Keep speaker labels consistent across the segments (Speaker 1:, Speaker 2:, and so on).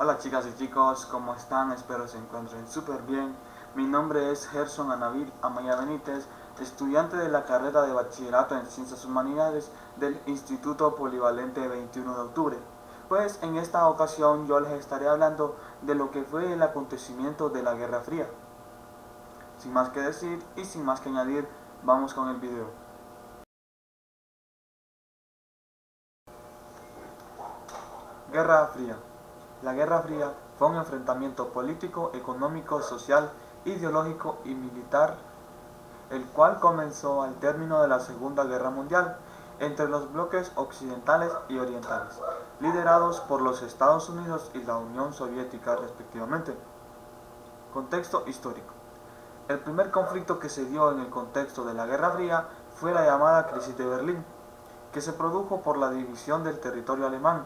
Speaker 1: Hola chicas y chicos, ¿cómo están? Espero se encuentren súper bien. Mi nombre es Gerson Anavid Amaya Benítez, estudiante de la carrera de Bachillerato en Ciencias Humanidades del Instituto Polivalente 21 de Octubre. Pues en esta ocasión yo les estaré hablando de lo que fue el acontecimiento de la Guerra Fría. Sin más que decir y sin más que añadir, vamos con el video. Guerra Fría. La Guerra Fría fue un enfrentamiento político, económico, social, ideológico y militar, el cual comenzó al término de la Segunda Guerra Mundial entre los bloques occidentales y orientales, liderados por los Estados Unidos y la Unión Soviética respectivamente. Contexto histórico. El primer conflicto que se dio en el contexto de la Guerra Fría fue la llamada Crisis de Berlín, que se produjo por la división del territorio alemán.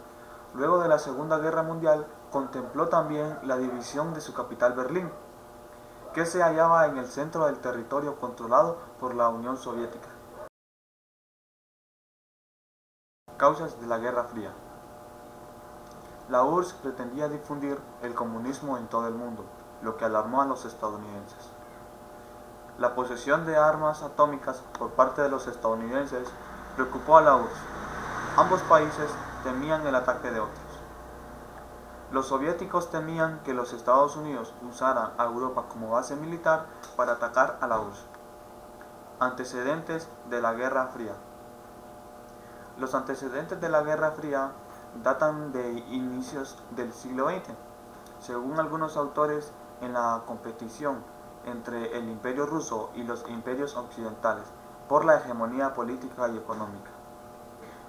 Speaker 1: Luego de la Segunda Guerra Mundial, contempló también la división de su capital Berlín, que se hallaba en el centro del territorio controlado por la Unión Soviética. Causas de la Guerra Fría. La URSS pretendía difundir el comunismo en todo el mundo, lo que alarmó a los estadounidenses. La posesión de armas atómicas por parte de los estadounidenses preocupó a la URSS. Ambos países temían el ataque de otros. Los soviéticos temían que los Estados Unidos usaran a Europa como base militar para atacar a la URSS. Antecedentes de la Guerra Fría. Los antecedentes de la Guerra Fría datan de inicios del siglo XX. Según algunos autores, en la competición entre el Imperio ruso y los imperios occidentales por la hegemonía política y económica,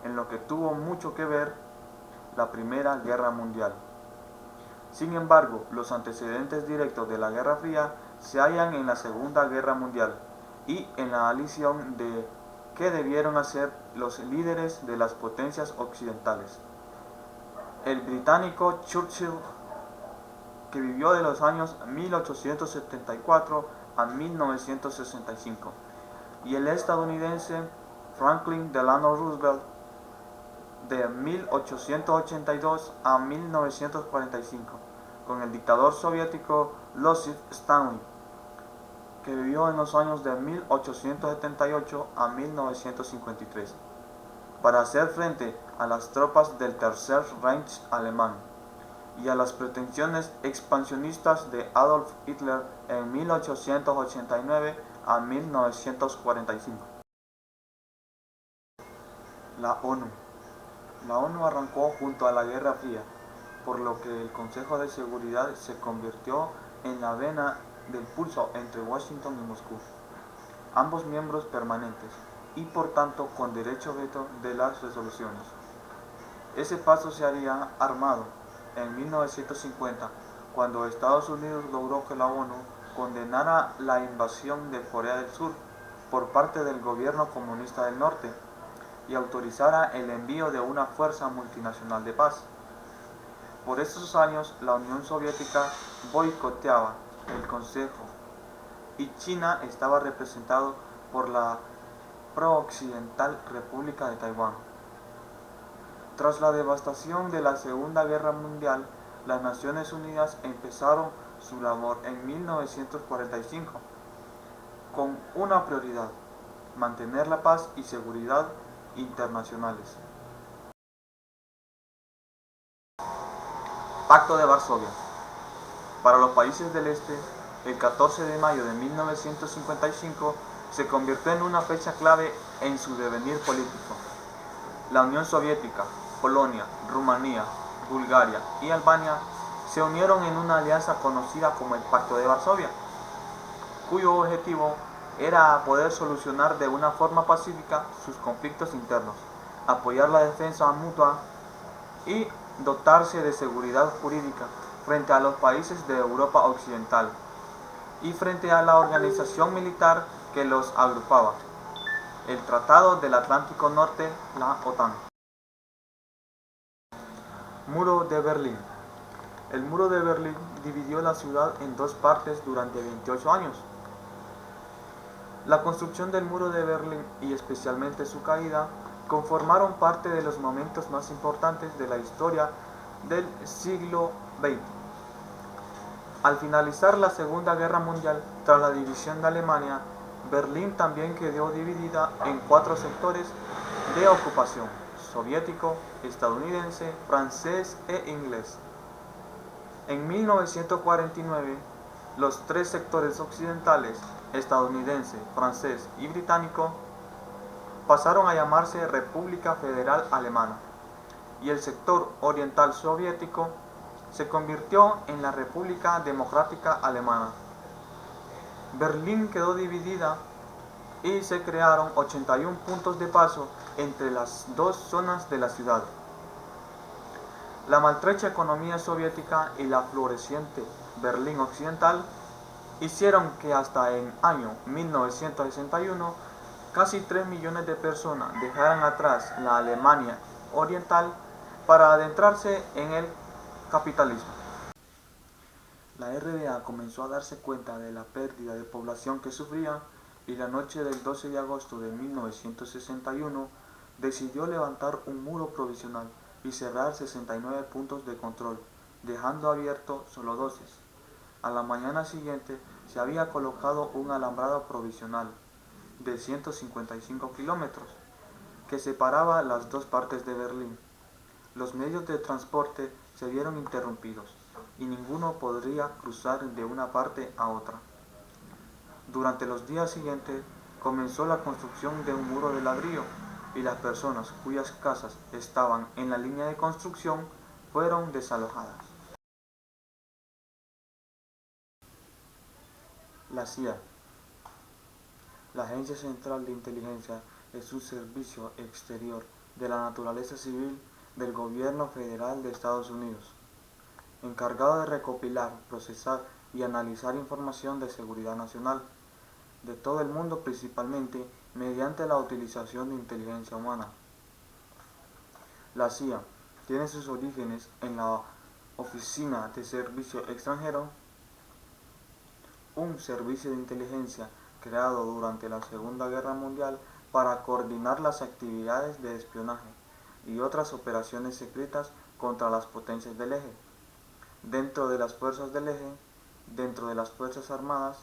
Speaker 1: en lo que tuvo mucho que ver la Primera Guerra Mundial. Sin embargo, los antecedentes directos de la Guerra Fría se hallan en la Segunda Guerra Mundial y en la alineación de qué debieron hacer los líderes de las potencias occidentales. El británico Churchill, que vivió de los años 1874 a 1965, y el estadounidense Franklin Delano Roosevelt, de 1882 a 1945, con el dictador soviético Iósif Stalin, que vivió en los años de 1878 a 1953, para hacer frente a las tropas del Tercer Reich alemán y a las pretensiones expansionistas de Adolf Hitler en 1889 a 1945. La ONU. La ONU arrancó junto a la Guerra Fría, por lo que el Consejo de Seguridad se convirtió en la vena del pulso entre Washington y Moscú, ambos miembros permanentes y por tanto con derecho veto de las resoluciones. Ese paso se haría armado en 1950, cuando Estados Unidos logró que la ONU condenara la invasión de Corea del Sur por parte del gobierno comunista del norte y autorizara el envío de una fuerza multinacional de paz. Por esos años, la Unión Soviética boicoteaba el Consejo y China estaba representado por la pro-occidental República de Taiwán. Tras la devastación de la Segunda Guerra Mundial, las Naciones Unidas empezaron su labor en 1945 con una prioridad: mantener la paz y seguridad internacionales. Pacto de Varsovia. Para los países del Este, el 14 de mayo de 1955 se convirtió en una fecha clave en su devenir político. La Unión Soviética, Polonia, Rumanía, Bulgaria y Albania se unieron en una alianza conocida como el Pacto de Varsovia, cuyo objetivo era poder solucionar de una forma pacífica sus conflictos internos, apoyar la defensa mutua y dotarse de seguridad jurídica frente a los países de Europa Occidental y frente a la organización militar que los agrupaba, el Tratado del Atlántico Norte, la OTAN. Muro de Berlín. El muro de Berlín dividió la ciudad en dos partes durante 28 años. La construcción del muro de Berlín y especialmente su caída conformaron parte de los momentos más importantes de la historia del siglo XX. Al finalizar la Segunda Guerra Mundial, tras la división de Alemania, Berlín también quedó dividida en 4 sectores de ocupación: soviético, estadounidense, francés e inglés. En 1949, los 3 sectores occidentales, estadounidense, francés y británico, pasaron a llamarse República Federal Alemana, y el sector oriental soviético se convirtió en la República Democrática Alemana. Berlín quedó dividida y se crearon 81 puntos de paso entre las dos zonas de la ciudad. La maltrecha economía soviética y la floreciente Berlín Occidental hicieron que hasta el año 1961 casi 3 millones de personas dejaran atrás la Alemania Oriental para adentrarse en el capitalismo. La RDA comenzó a darse cuenta de la pérdida de población que sufría, y la noche del 12 de agosto de 1961 decidió levantar un muro provisional y cerrar 69 puntos de control, dejando abiertos solo 12. A la mañana siguiente se había colocado un alambrado provisional de 155 kilómetros que separaba las dos partes de Berlín. Los medios de transporte se vieron interrumpidos y ninguno podría cruzar de una parte a otra. Durante los días siguientes comenzó la construcción de un muro de ladrillo, y las personas cuyas casas estaban en la línea de construcción fueron desalojadas. La CIA, la Agencia Central de Inteligencia, es un servicio exterior de la naturaleza civil del Gobierno Federal de Estados Unidos, encargado de recopilar, procesar y analizar información de seguridad nacional de todo el mundo, principalmente mediante la utilización de inteligencia humana. La CIA tiene sus orígenes en la Oficina de Servicio Extranjero, un servicio de inteligencia creado durante la Segunda Guerra Mundial para coordinar las actividades de espionaje y otras operaciones secretas contra las potencias del eje, dentro de las fuerzas del eje, dentro de las Fuerzas Armadas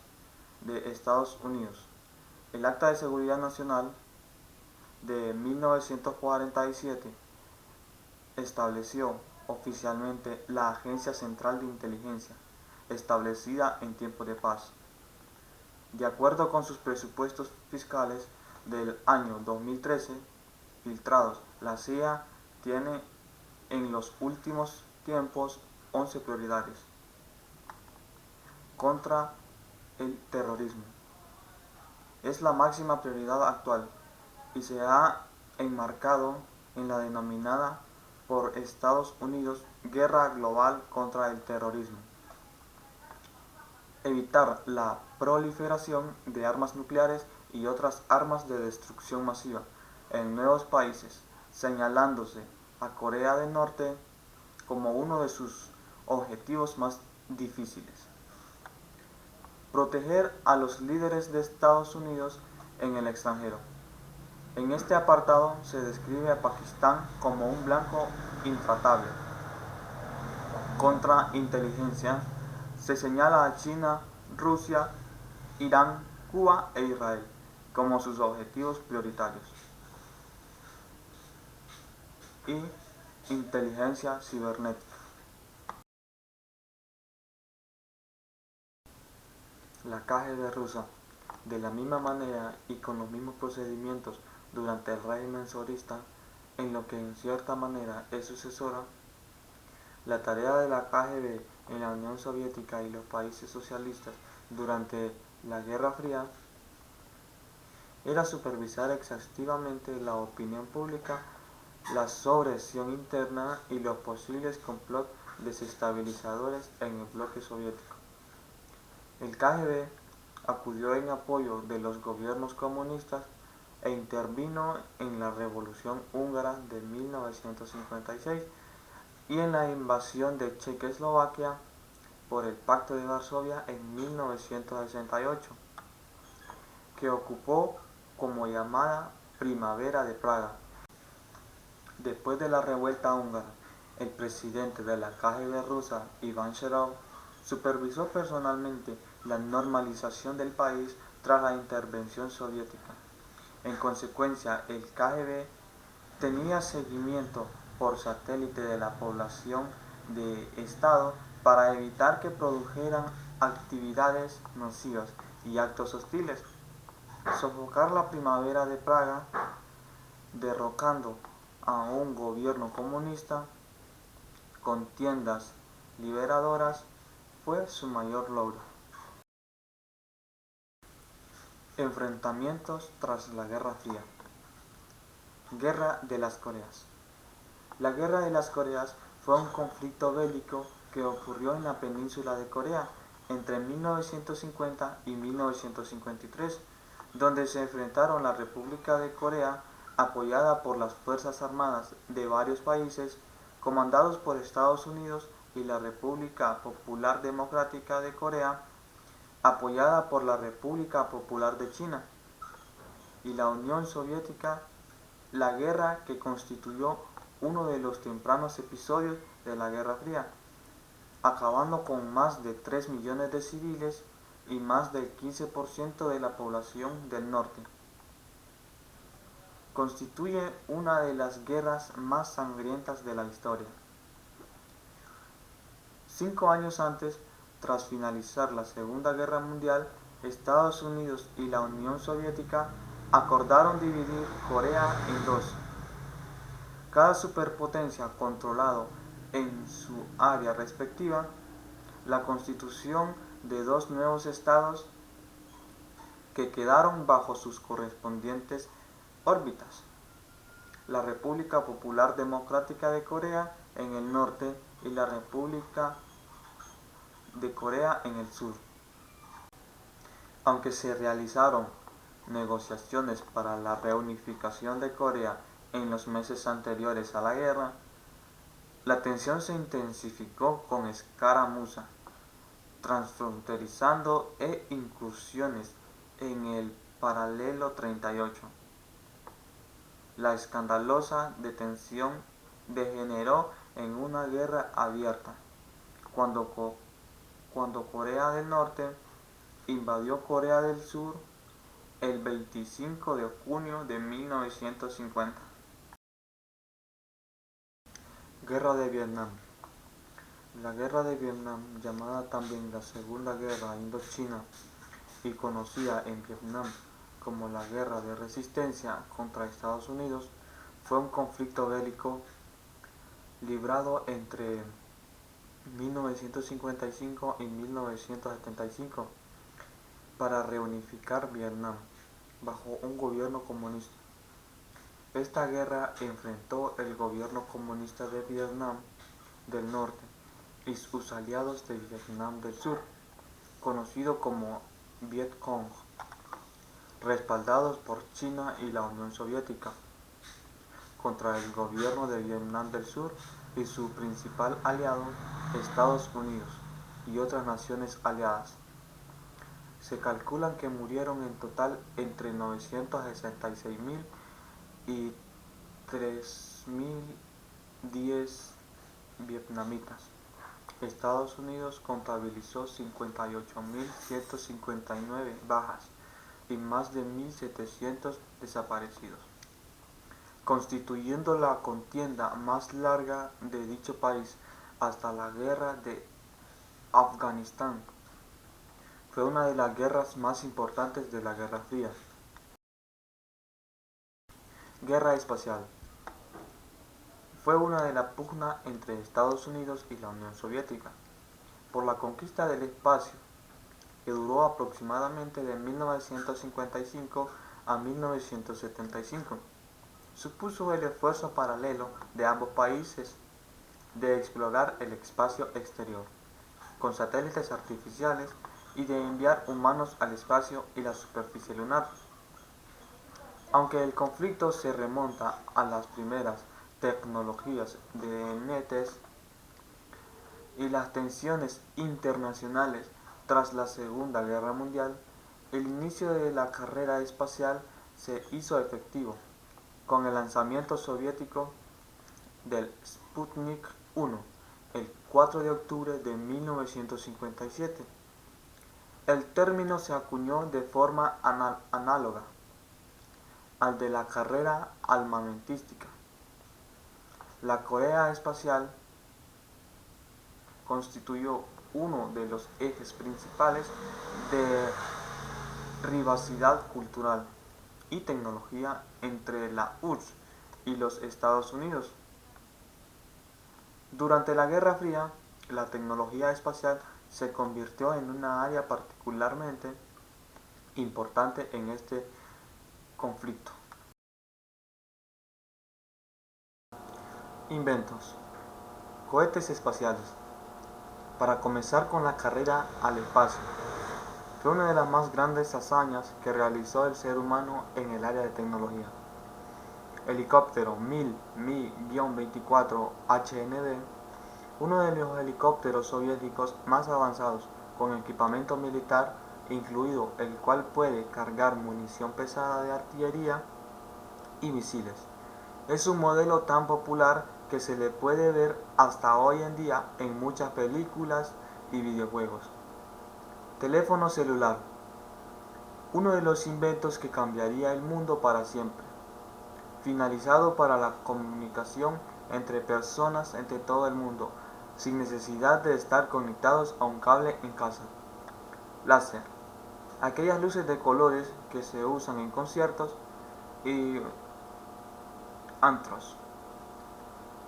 Speaker 1: de Estados Unidos. El Acta de Seguridad Nacional de 1947 estableció oficialmente la Agencia Central de Inteligencia, establecida en tiempos de paz. De acuerdo con sus presupuestos fiscales del año 2013 filtrados, la CIA tiene en los últimos tiempos 11 prioridades contra el terrorismo. Es la máxima prioridad actual y se ha enmarcado en la denominada por Estados Unidos Guerra Global contra el Terrorismo. Evitar la proliferación de armas nucleares y otras armas de destrucción masiva en nuevos países, señalándose a Corea del Norte como uno de sus objetivos más difíciles. Proteger a los líderes de Estados Unidos en el extranjero. En este apartado se describe a Pakistán como un blanco intratable. Contra inteligencia se señala a China, Rusia, Irán, Cuba e Israel como sus objetivos prioritarios. Y inteligencia cibernética. La KGB rusa, de la misma manera y con los mismos procedimientos durante el régimen zarista, en lo que en cierta manera es sucesora, la tarea de la KGB en la Unión Soviética y los países socialistas durante la Guerra Fría era supervisar exhaustivamente la opinión pública, la subversión interna y los posibles complots desestabilizadores en el bloque soviético. El KGB acudió en apoyo de los gobiernos comunistas e intervino en la Revolución Húngara de 1956 y en la invasión de Checoslovaquia por el Pacto de Varsovia en 1968, que ocupó como llamada Primavera de Praga. Después de la revuelta húngara el presidente de la KGB rusa, Iván Cherov, supervisó personalmente la normalización del país tras la intervención soviética. En consecuencia, el KGB tenía seguimiento por satélite de la población de Estado para evitar que produjeran actividades nocivas y actos hostiles, sofocar la primavera de Praga, derrocando a un gobierno comunista con tiendas liberadoras, fue su mayor logro. Enfrentamientos tras la Guerra Fría. Guerra de las Coreas. La Guerra de las Coreas fue un conflicto bélico que ocurrió en la península de Corea entre 1950 y 1953, donde se enfrentaron la República de Corea, apoyada por las Fuerzas Armadas de varios países, comandados por Estados Unidos, y la República Popular Democrática de Corea, apoyada por la República Popular de China, y la Unión Soviética, la guerra que constituyó uno de los tempranos episodios de la Guerra Fría, acabando con más de 3 millones de civiles y más del 15% de la población del norte. Constituye una de las guerras más sangrientas de la historia. 5 años antes, tras finalizar la Segunda Guerra Mundial, Estados Unidos y la Unión Soviética acordaron dividir Corea en dos. Cada superpotencia controlado en su área respectiva, la constitución de dos nuevos estados que quedaron bajo sus correspondientes órbitas: la República Popular Democrática de Corea en el norte y la República de Corea en el sur. Aunque se realizaron negociaciones para la reunificación de Corea en los meses anteriores a la guerra, la tensión se intensificó con escaramuzas transfronterizando e incursiones en el paralelo 38. La escandalosa detención degeneró en una guerra abierta cuando Corea del Norte invadió Corea del Sur el 25 de junio de 1950. Guerra de Vietnam. La Guerra de Vietnam, llamada también la Segunda Guerra Indochina y conocida en Vietnam como la Guerra de Resistencia contra Estados Unidos, fue un conflicto bélico librado entre 1955 y 1975 para reunificar Vietnam bajo un gobierno comunista. Esta guerra enfrentó el gobierno comunista de Vietnam del Norte y sus aliados de Vietnam del Sur, conocido como Viet Cong, respaldados por China y la Unión Soviética, contra el gobierno de Vietnam del Sur y su principal aliado, Estados Unidos y otras naciones aliadas. Se calcula que murieron en total entre 966.000 y 3.010 vietnamitas. Estados Unidos contabilizó 58.159 bajas y más de 1.700 desaparecidos, constituyendo la contienda más larga de dicho país hasta la guerra de Afganistán. Fue una de las guerras más importantes de la Guerra Fría. Guerra espacial. Fue una de la pugna entre Estados Unidos y la Unión Soviética por la conquista del espacio, que duró aproximadamente de 1955 a 1975. Supuso el esfuerzo paralelo de ambos países de explorar el espacio exterior con satélites artificiales y de enviar humanos al espacio y la superficie lunar. Aunque el conflicto se remonta a las primeras tecnologías de netes y las tensiones internacionales tras la Segunda Guerra Mundial, el inicio de la carrera espacial se hizo efectivo con el lanzamiento soviético del Sputnik 1. El 4 de octubre de 1957. El término se acuñó de forma análoga al de la carrera armamentística. La Corea espacial constituyó uno de los ejes principales de rivalidad cultural y tecnología entre la URSS y los Estados Unidos. Durante la Guerra Fría, la tecnología espacial se convirtió en una área particularmente importante en este conflicto. Inventos. Cohetes espaciales. Para comenzar con la carrera al espacio, fue una de las más grandes hazañas que realizó el ser humano en el área de tecnología. Helicóptero Mi-24 HND, uno de los helicópteros soviéticos más avanzados con equipamiento militar incluido, el cual puede cargar munición pesada de artillería y misiles. Es un modelo tan popular que se le puede ver hasta hoy en día en muchas películas y videojuegos. Teléfono celular. Uno de los inventos que cambiaría el mundo para siempre. Finalizado para la comunicación entre personas entre todo el mundo, sin necesidad de estar conectados a un cable en casa. Láser. Aquellas luces de colores que se usan en conciertos y antros.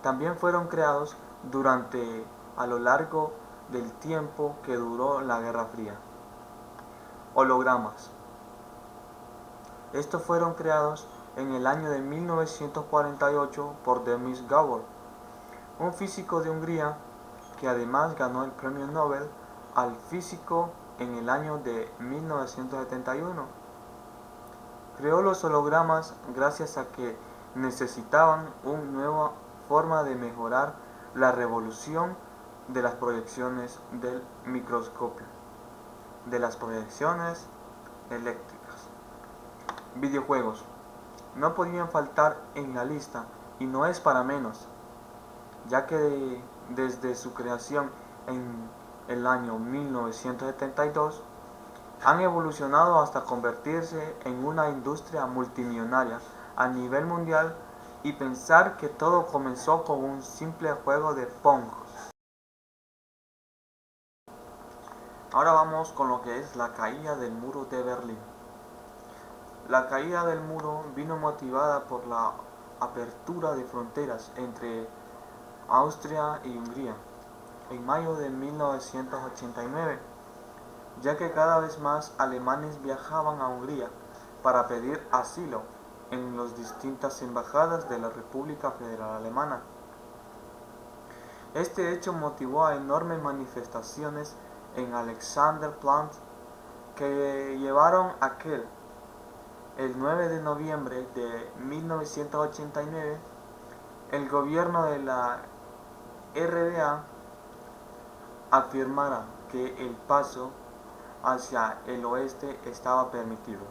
Speaker 1: También fueron creados a lo largo del tiempo que duró la Guerra Fría. Hologramas. Estos fueron creados en el año de 1948 por Demis Gabor, un físico de Hungría que además ganó el premio Nobel al físico en el año de 1971. Creó los hologramas gracias a que necesitaban una nueva forma de mejorar la resolución de las proyecciones del microscopio, de las proyecciones eléctricas. Videojuegos. No podían faltar en la lista y no es para menos, ya que desde su creación en el año 1972 han evolucionado hasta convertirse en una industria multimillonaria a nivel mundial y pensar que todo comenzó con un simple juego de Pong. Ahora vamos con lo que es la caída del muro de Berlín. La caída del muro vino motivada por la apertura de fronteras entre Austria y Hungría en mayo de 1989, ya que cada vez más alemanes viajaban a Hungría para pedir asilo en las distintas embajadas de la República Federal Alemana. Este hecho motivó a enormes manifestaciones en Alexanderplatz que llevaron a que el 9 de noviembre de 1989 el gobierno de la RDA afirmara que el paso hacia el oeste estaba permitido.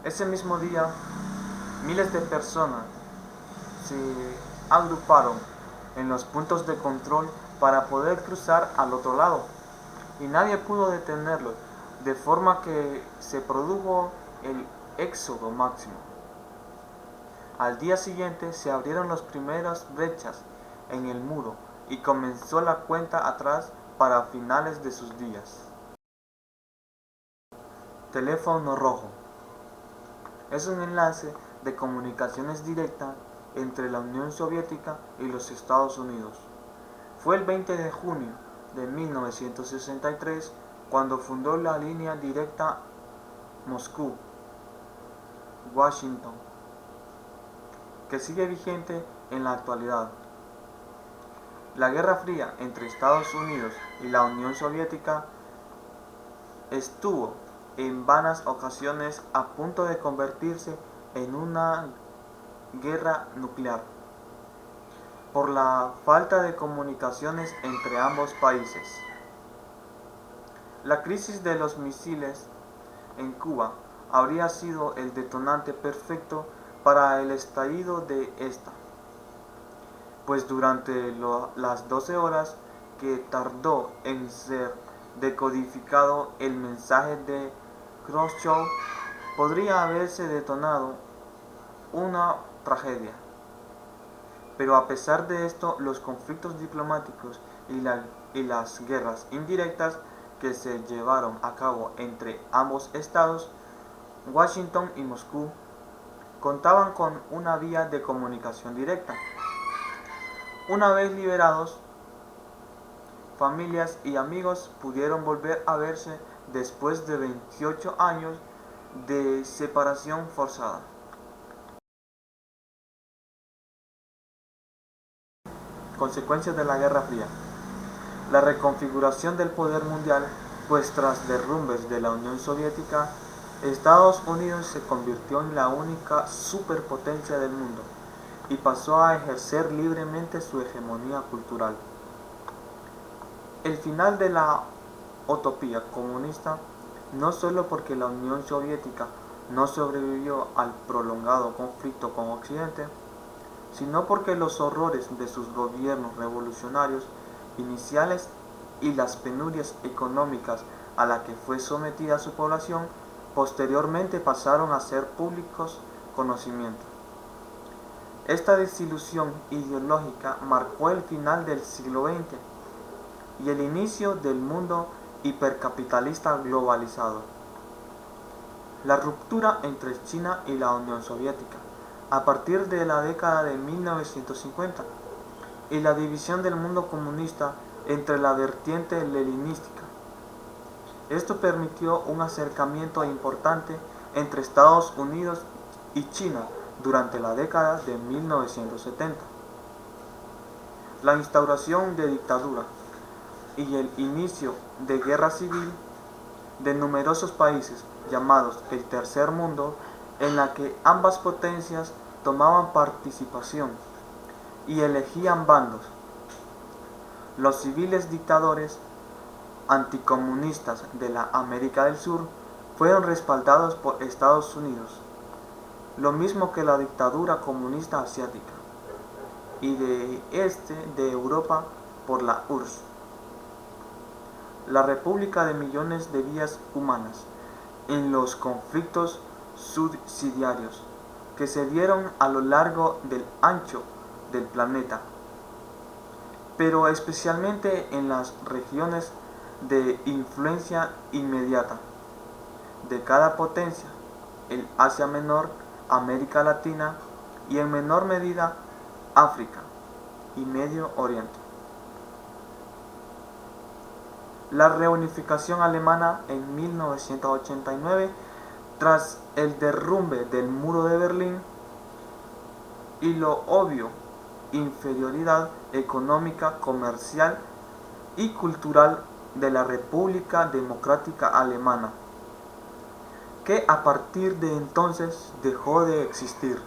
Speaker 1: Ese mismo día, miles de personas se agruparon en los puntos de control para poder cruzar al otro lado y nadie pudo detenerlos, de forma que se produjo el éxodo máximo. Al día siguiente se abrieron las primeras brechas en el muro y comenzó la cuenta atrás para finales de sus días. Teléfono rojo. Es un enlace de comunicaciones directa entre la Unión Soviética y los Estados Unidos. Fue el 20 de junio de 1963 cuando fundó la línea directa Moscú-Washington, que sigue vigente en la actualidad. La Guerra Fría entre Estados Unidos y la Unión Soviética estuvo en vanas ocasiones a punto de convertirse en una guerra nuclear por la falta de comunicaciones entre ambos países. La crisis de los misiles en Cuba habría sido el detonante perfecto para el estallido de esta. pues durante las 12 horas que tardó en ser decodificado el mensaje de Khrushchev, podría haberse detonado una tragedia. Pero a pesar de esto, los conflictos diplomáticos y las guerras indirectas que se llevaron a cabo entre ambos estados, Washington y Moscú, contaban con una vía de comunicación directa. Una vez liberados, familias y amigos pudieron volver a verse después de 28 años de separación forzada. Consecuencias de la Guerra Fría. La reconfiguración del poder mundial, pues tras derrumbes de la Unión Soviética, Estados Unidos se convirtió en la única superpotencia del mundo y pasó a ejercer libremente su hegemonía cultural. El final de la utopía comunista, no solo porque la Unión Soviética no sobrevivió al prolongado conflicto con Occidente, sino porque los horrores de sus gobiernos revolucionarios iniciales y las penurias económicas a las que fue sometida su población posteriormente pasaron a ser públicos conocimiento. Esta desilusión ideológica marcó el final del siglo XX y el inicio del mundo hipercapitalista globalizado. La ruptura entre China y la Unión Soviética a partir de la década de 1950 y la división del mundo comunista entre la vertiente leninística. Esto permitió un acercamiento importante entre Estados Unidos y China durante la década de 1970. La instauración de dictadura y el inicio de guerra civil de numerosos países llamados el Tercer Mundo, en la que ambas potencias tomaban participación y elegían bandos. Los civiles dictadores anticomunistas de la América del Sur fueron respaldados por Estados Unidos, lo mismo que la dictadura comunista asiática, y de Europa por la URSS, la República de Millones de Vidas Humanas, en los conflictos subsidiarios que se dieron a lo largo del ancho del planeta, pero especialmente en las regiones de influencia inmediata de cada potencia, el Asia Menor, América Latina y en menor medida África y Medio Oriente. La reunificación alemana en 1989, tras el derrumbe del muro de Berlín y lo obvio inferioridad económica, comercial y cultural de la República Democrática Alemana, que a partir de entonces dejó de existir.